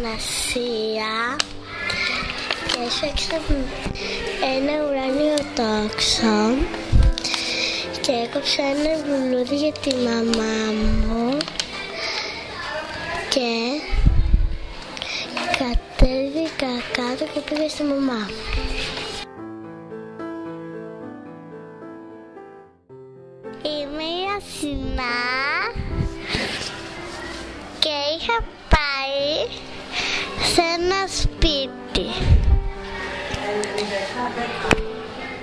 Αθανασία και έσφαξα ένα ουράνιο τόξο και έκοψα ένα λουλούδι για τη μαμά μου και κατέβηκα κάτω και πήγα στη μαμά. Είμαι η Αθηνά και είχα πάει σε ένα σπίτι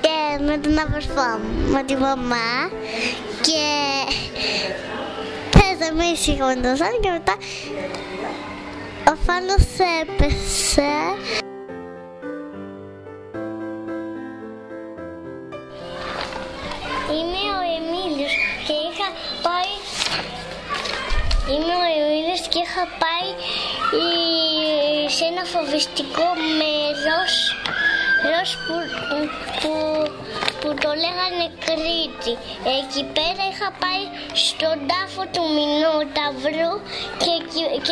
και με τον αδερφό μου, με τη μαμά και παίζαμε ήσυχα με τον Σάν και μετά ο φάλος έπεσε. Είμαι ο Εμίλιος και είχα πάει σε ένα φοβιστικό μέρος που το λέγανε Κρήτη. Εκεί πέρα είχα πάει στον τάφο του Μινόταυρου και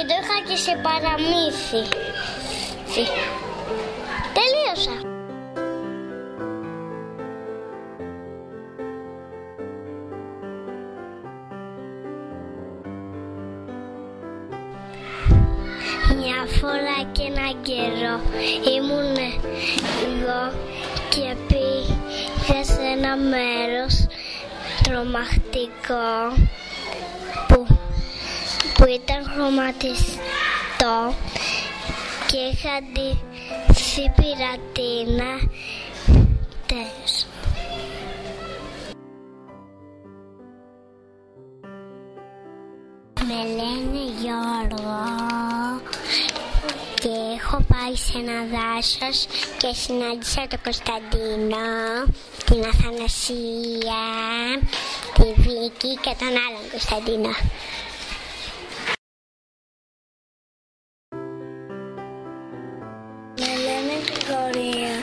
το είχα και σε παραμύθι. Τελείωσα. Μια φορά και έναν καιρό ήμουν εγώ και πήγα σε ένα μέρος τρομακτικό που ήταν χρωματιστό και είχα ντυθεί πειρατίνα. Τέλος. Με λένε Γιώργο και έχω πάει σε ένα δάσος και συνάντησα τον Κωνσταντίνο, την Αθανασία, τη Βίκη και τον άλλον Κωνσταντίνο. Με λένε Γρηγορία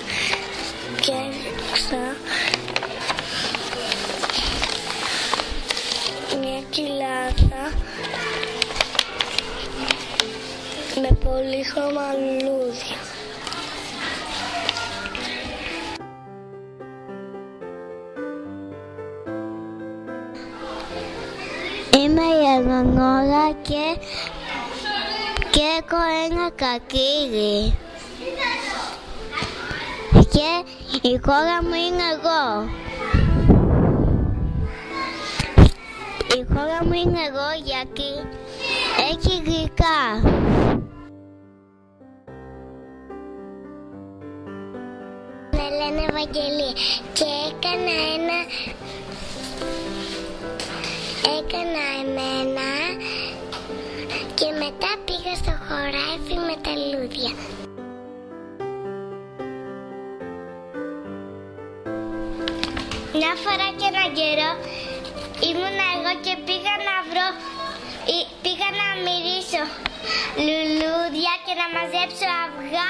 και έδειξα μια κοιλάδα με πολύχρωμα λουλούδια. Είμαι η Ελεονόρα και έχω ένα κακίδι. Και η χώρα μου είναι εγώ. Η χώρα μου είναι εγώ γιατί έχει γλυκά. Με λένε Ευαγγελία και έκανα εμένα και μετά πήγα στο χωράφι με τα λουλούδια. Μια φορά και έναν καιρό ήμουνα εγώ και πήγα να μυρίσω λουλούδια και να μαζέψω αυγά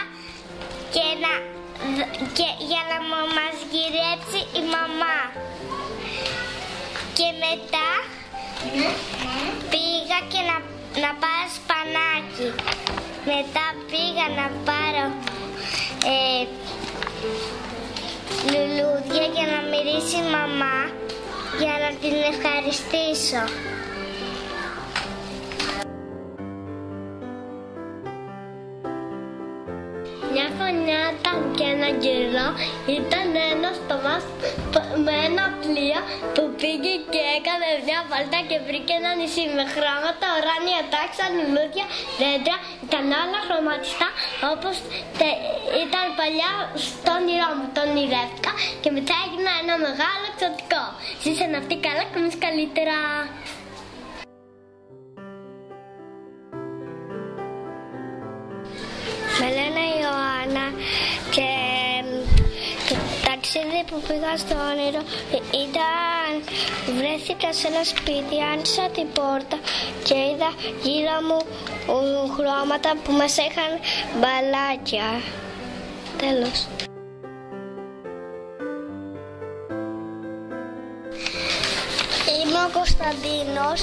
και για να μας γυρέψει η μαμά. Και μετά πήγα και να πάρω σπανάκι. Μετά πήγα να πάρω λουλούδια για να μυρίσει η μαμά για να την ευχαριστήσω. Μια χρονιάτα και έναν καιρό ήταν ένας Θωμάς με ένα πλοίο που πήγε και έκανε μια βόλτα και βρήκε ένα νησί με χρώματα, ουράνια τάξα, λουλούδια, δέντρα, ήταν όλα χρωματιστά όπως ήταν παλιά στο όνειρό μου. Το ονειρεύτηκα και μετά έγινα ένα μεγάλο εξωτικό. Ζήσε να αυτή καλά και εμείς καλύτερα. Με λένε Ιωάννα και το ταξίδι που πήγα στο όνειρο βρέθηκα σε ένα σπίτι, άνοιξα την πόρτα και είδα γύρω μου χρώματα που μας είχαν μπαλάκια. Τέλος. Είμαι ο Κωνσταντίνος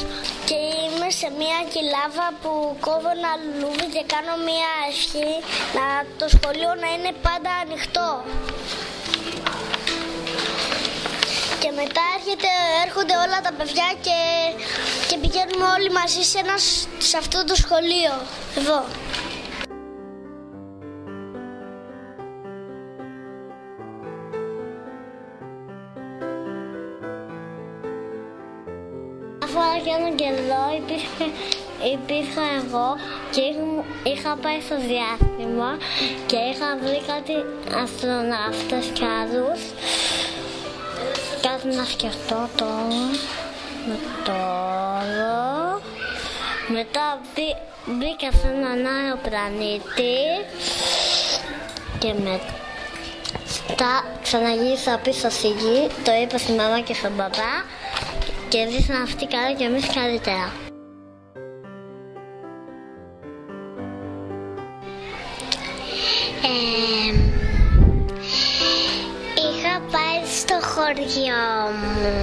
και είμαι σε μια κοιλάδα που κόβω ένα λουλούδι και κάνω μια ευχή να το σχολείο να είναι πάντα ανοιχτό. Και μετά έρχονται όλα τα παιδιά και πηγαίνουμε όλοι μαζί σε αυτό το σχολείο, εδώ. Φορά και έναν καιρό υπήρχα εγώ και είχα πάει στο διάστημα και είχα βρει κάτι αστροναύτες κι άλλους. Κάτι να σκεφτώ τώρα. Μετά μπήκα σε έναν άλλο πλανήτη και μετά ξαναγύρισα πίσω στη γη, το είπα στη μαμά και στον μπαμπά και ζήσαν αυτοί καλά και εμείς καλύτερα. Είχα πάει στο χωριό μου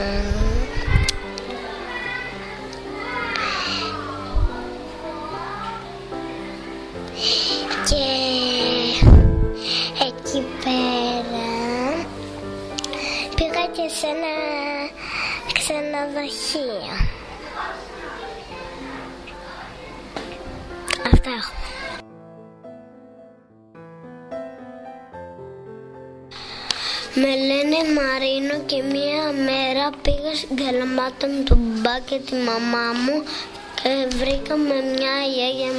και εκεί πέρα πήγα και σε ένα ξενοδοχείο. Αυτά έχω. Με λένε Μαρίνο και μία μέρα πήγα στην Καλαμάτα με τον μπα και τη μαμά μου και βρήκαμε μια γιαγιά,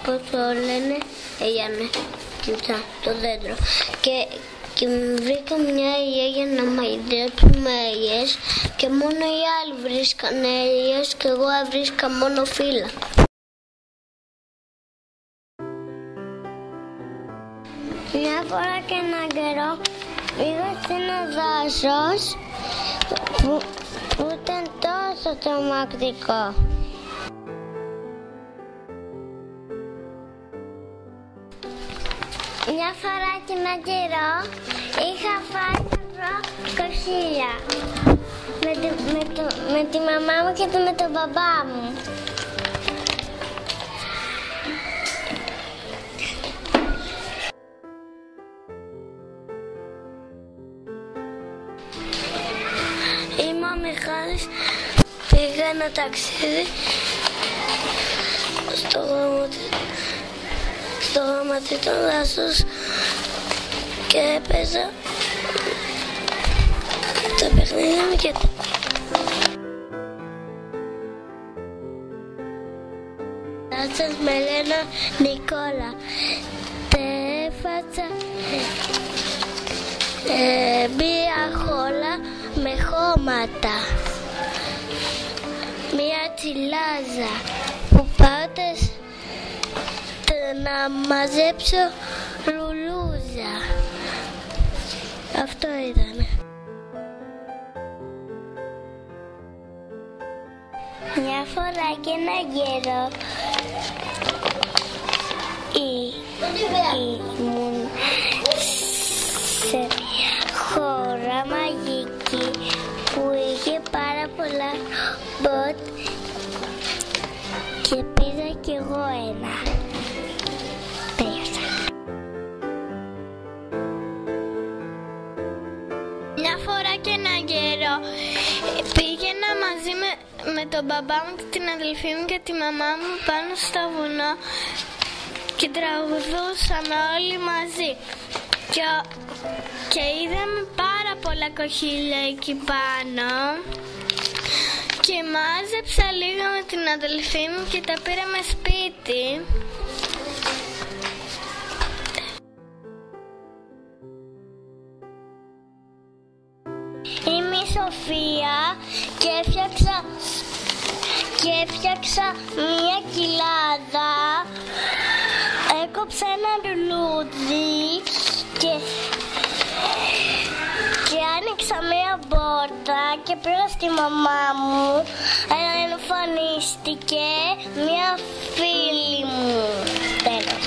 πώς το λένε, ναι, κοίτα, το δέντρο. Και βρήκα μια γιαγιά να μαϊδέψουμε ελιές και μόνο οι άλλοι βρίσκανε ελιές και εγώ βρίσκα μόνο φύλλα. Μια φορά και έναν καιρό πήγα σε ένα δάσος που ήταν τόσο τρομακτικό. Μια φορά και έναν καιρό είχα φάει κοχύλια με τη μαμά μου και με τον μπαμπά μου. Είμαι ο Μιχάλης, πήγα ένα ταξίδι στο γαμματί των δάσος και έπαιζα το παιχνίδι μου και σας με λένε Νικόλα. Έφατσα μία χόλα με χώματα, μία τσιλάζα που πάτε να μαζέψω λουλούζα. Αυτό ήταν. Μια φορά και ένα καιρό ήμουν σε μια χώρα μαγική που είχε πάρα πολλά μποτ και πήρα κι εγώ ένα. Μια φορά και έναν καιρό πήγαινα μαζί με τον μπαμπά μου και την αδελφή μου και τη μαμά μου πάνω στο βουνό και τραγουδούσαν όλοι μαζί και είδαμε πάρα πολλά κοχύλια εκεί πάνω και μάζεψα λίγο με την αδελφή μου και τα πήραμε σπίτι. Είμαι η Σοφία και έφτιαξα μία κοιλάδα, έκοψα ένα λουλούδι και άνοιξα μία πόρτα και πήρα στη μαμά μου, εμφανίστηκε μία φίλη μου. Τέλος.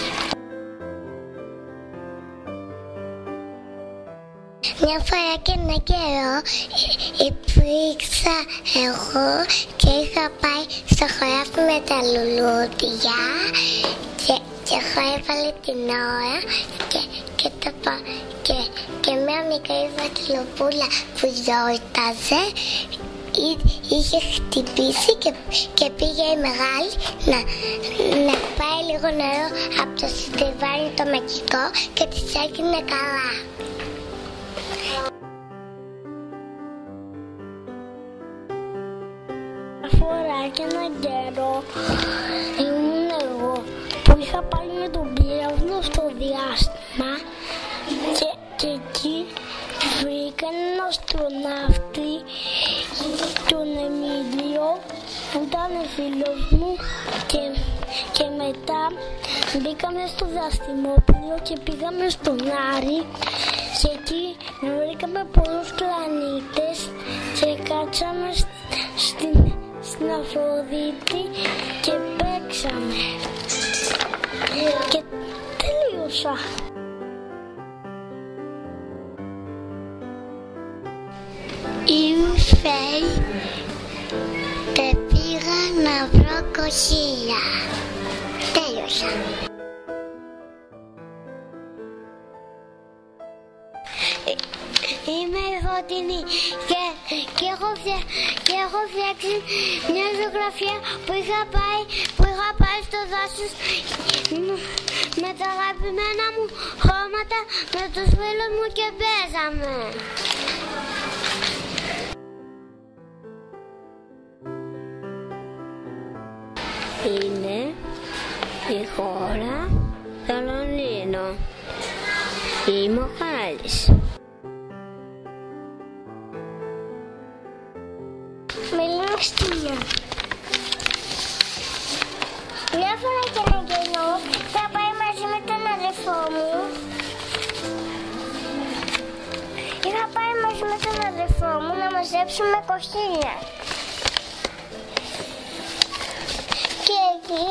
Μια φορά και ένα καιρό υπήρξα εγώ και είχα πάει στο χωράφι με τα λουλούδια και χόρευα την ώρα και μια μικρή βασιλοπούλα που γιόρταζε είχε χτυπήσει και πήγε η μεγάλη να πάει λίγο νερό από το συντριβάνι το μαγικό και της έγινε καλά. Φορά και έναν καιρό ήμουν εγώ που είχα πάει με τον πύραυνο στο διάστημα και εκεί βρήκα έναν αστροναύτη, τον Εμίλιο, που ήταν φίλος μου και μετά μπήκαμε στο διαστημόπλαιο και πήγαμε στον Άρη και εκεί βρήκαμε πολλούς πλανήτες και κάτσαμε στην Αφροδίτη και παίξαμε και τελείωσα. Ήμουν φέη και πήγα να βρω κοχύλια. Τέλειωσα. Είμαι η Φωτεινή και έχω φτιάξει μια ζωγραφιά που είχα πάει στο δάσος με τα αγαπημένα μου χρώματα με τους φίλους μου και παίζαμε. Είναι η χώρα το Λονδίνο. Είμαι ο Χάρης. Μιλάω στήλια. Μια φορά και ένα καιρό θα πάει μαζί με τον αδερφό μου. Είχα πάει μαζί με τον αδερφό μου να μαζέψουμε κοχύλια. Και εκεί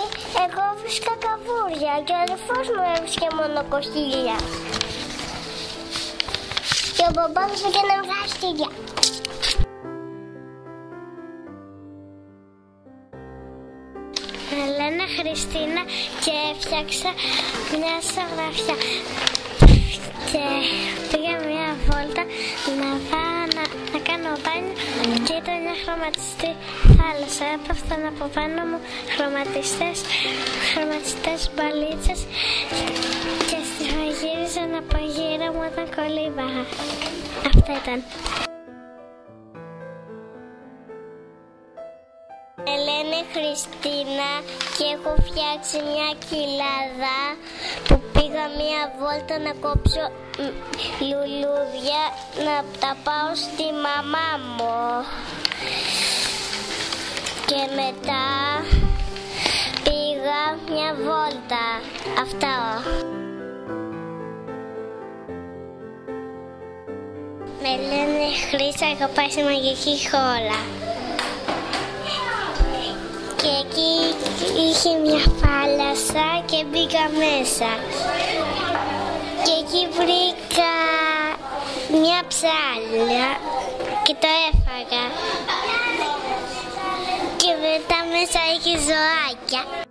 εγώ βρίσκα καβούρια και ο αδερφός μου έβρισκε μόνο κοχύλια. Και ο μπαμπάς μου έκανε βγαστήρια. Με λένε Χριστίνα και έφτιαξα μια ζωγραφιά και πήγα μια βόλτα να κάνω μπάνιο και ήταν μια χρωματιστή θάλασσα. Έπεφταν από πάνω μου χρωματιστές μπαλίτσες και στιφαγύριζα από γύρω μου όταν κολύμπαγα. Αυτό ήταν. Με λένε Χριστίνα και έχω φτιάξει μια κοιλάδα που πήγα μια βόλτα να κόψω λουλούδια να τα πάω στη μαμά μου και μετά πήγα μια βόλτα. Αυτά. Με λένε Χρύσα, έχω πάει σε μαγική χώρα. Και εκεί είχε μια θάλασσα και μπήκα μέσα. Και εκεί βρήκα μια ψάλια και το έφαγα. Και μετά μέσα είχε ζωάκια.